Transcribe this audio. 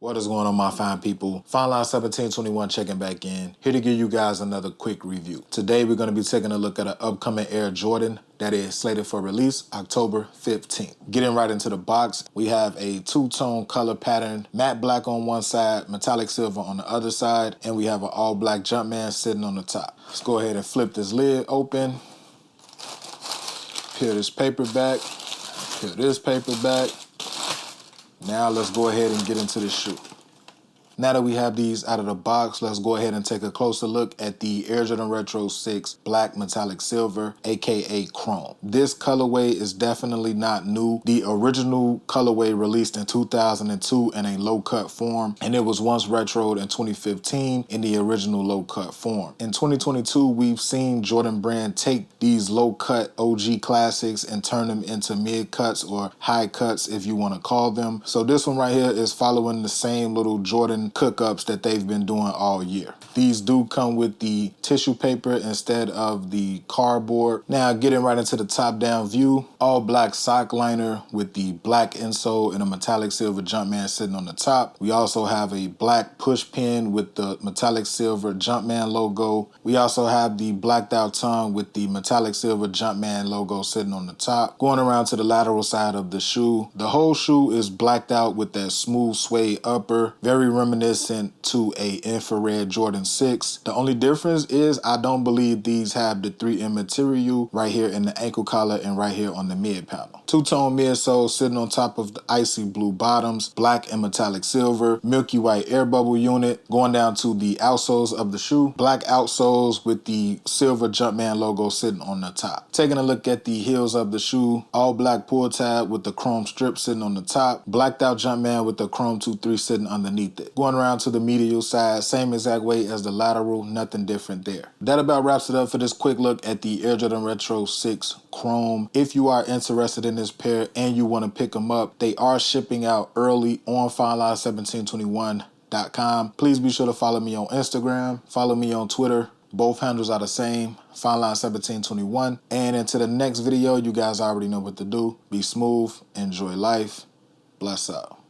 What is going on, my fine people? Fine Line 1721 checking back in, here to give you guys another quick review. Today we're going to be taking a look at an upcoming Air Jordan that is slated for release October 15th. Getting right into the box, we have a two-tone color pattern, matte black on one side, metallic silver on the other side, and we have an all-black Jumpman sitting on the top. Let's go ahead and flip this lid open, peel this paper back, peel this paper back. Now let's go ahead and get into the shoe. Now that we have these out of the box, let's go ahead and take a closer look at the Air Jordan Retro 6 Black Metallic Silver, aka Chrome. This colorway is definitely not new. The original colorway released in 2002 in a low-cut form, and it was once retroed in 2015 in the original low-cut form. In 2022, we've seen Jordan Brand take these low-cut OG classics and turn them into mid-cuts or high cuts, if you want to call them. So this one right here is following the same little Jordan cook-ups that they've been doing all year. These do come with the tissue paper instead of the cardboard. Now getting right into the top-down view, all black sock liner with the black insole and a metallic silver Jumpman sitting on the top. We also have a black push pin with the metallic silver Jumpman logo. We also have the blacked out tongue with the metallic silver Jumpman logo sitting on the top. Going around to the lateral side of the shoe, the whole shoe is blacked out with that smooth suede upper, very reminiscent to a infrared Jordan 6. The only difference is I don't believe these have the 3M material right here in the ankle collar and right here on the mid panel. Two-tone midsole sitting on top of the icy blue bottoms, black and metallic silver, milky white air bubble unit. Going down to the outsoles of the shoe, black outsoles with the silver Jumpman logo sitting on the top. Taking a look at the heels of the shoe, all black pull tab with the chrome strip sitting on the top, blacked out Jumpman with the chrome 2-3 sitting underneath it. Going around to the medial side, same exact way as the lateral, nothing different there. That about wraps it up for this quick look at the Air Jordan Retro 6 Chrome. If you are interested in this pair and you want to pick them up, they are shipping out early on FineLine1721.com. Please be sure to follow me on Instagram, follow me on Twitter. Both handles are the same, FineLine1721. And until the next video, you guys already know what to do. Be smooth, enjoy life, bless up.